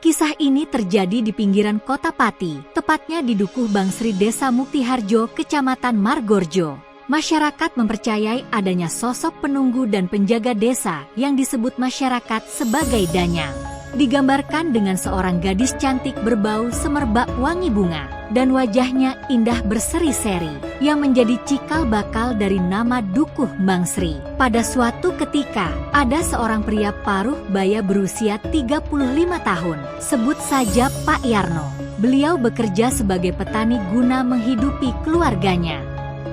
Kisah ini terjadi di pinggiran Kota Pati, tepatnya di Dukuh Bangsri Desa Muktiharjo, Kecamatan Margorjo. Masyarakat mempercayai adanya sosok penunggu dan penjaga desa yang disebut masyarakat sebagai danyang. Digambarkan dengan seorang gadis cantik berbau semerbak wangi bunga, dan wajahnya indah berseri-seri, yang menjadi cikal bakal dari nama Dukuh Bangsri. Pada suatu ketika, ada seorang pria paruh baya berusia 35 tahun, sebut saja Pak Yarno. Beliau bekerja sebagai petani guna menghidupi keluarganya.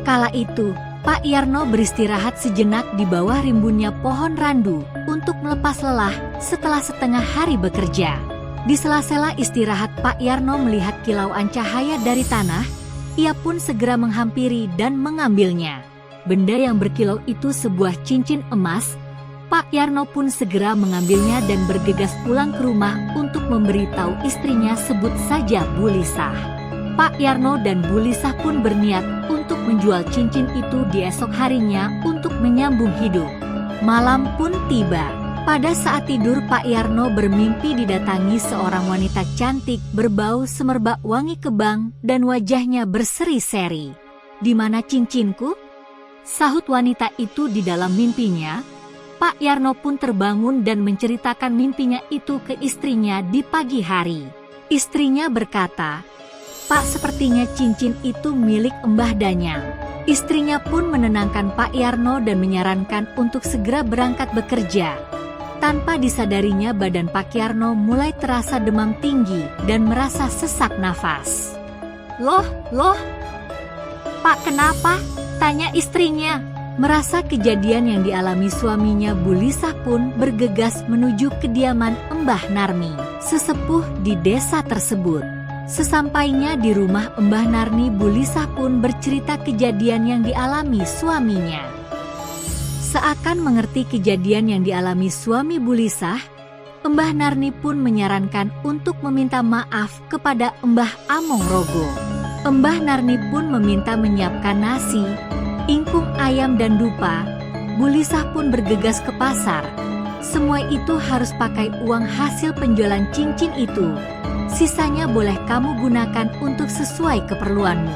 Kala itu, Pak Yarno beristirahat sejenak di bawah rimbunnya pohon randu untuk melepas lelah setelah setengah hari bekerja. Di sela-sela istirahat, Pak Yarno melihat kilauan cahaya dari tanah. Ia pun segera menghampiri dan mengambilnya. Benda yang berkilau itu sebuah cincin emas. Pak Yarno pun segera mengambilnya dan bergegas pulang ke rumah untuk memberitahu istrinya, sebut saja Bu Lisah. Pak Yarno dan Bu Lisah pun berniat untuk menjual cincin itu di esok harinya untuk menyambung hidup. Malam pun tiba. Pada saat tidur, Pak Yarno bermimpi didatangi seorang wanita cantik berbau semerbak wangi kebang dan wajahnya berseri-seri. "Di mana cincinku?" sahut wanita itu di dalam mimpinya. Pak Yarno pun terbangun dan menceritakan mimpinya itu ke istrinya di pagi hari. Istrinya berkata, "Pak, sepertinya cincin itu milik Mbah Danyang." Istrinya pun menenangkan Pak Yarno dan menyarankan untuk segera berangkat bekerja. Tanpa disadarinya, badan Pak Yarno mulai terasa demam tinggi dan merasa sesak nafas. Loh, Pak, kenapa?" tanya istrinya. Merasa kejadian yang dialami suaminya, Bu Lisah pun bergegas menuju kediaman Mbah Narmi, sesepuh di desa tersebut. Sesampainya di rumah Mbah Narmi, Bu Lisah pun bercerita kejadian yang dialami suaminya. Seakan mengerti kejadian yang dialami suami Bu Lisah, Mbah Narmi pun menyarankan untuk meminta maaf kepada Mbah Among Rogo. Mbah Narmi pun meminta menyiapkan nasi, ingkung ayam dan dupa. Bu Lisah pun bergegas ke pasar. Semua itu harus pakai uang hasil penjualan cincin itu. Sisanya boleh kamu gunakan untuk sesuai keperluanmu.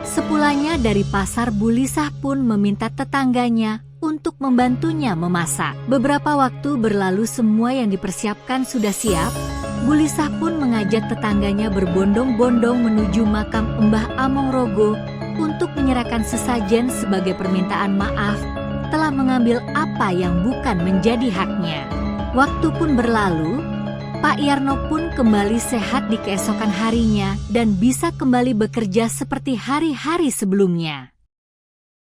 Sepulangnya dari pasar, Bu Lisah pun meminta tetangganya untuk membantunya memasak. Beberapa waktu berlalu, semua yang dipersiapkan sudah siap. Bu Lisah pun mengajak tetangganya berbondong-bondong menuju makam Mbah Among Rogo untuk menyerahkan sesajen sebagai permintaan maaf telah mengambil apa yang bukan menjadi haknya. Waktu pun berlalu. Pak Yarno pun kembali sehat di keesokan harinya dan bisa kembali bekerja seperti hari-hari sebelumnya.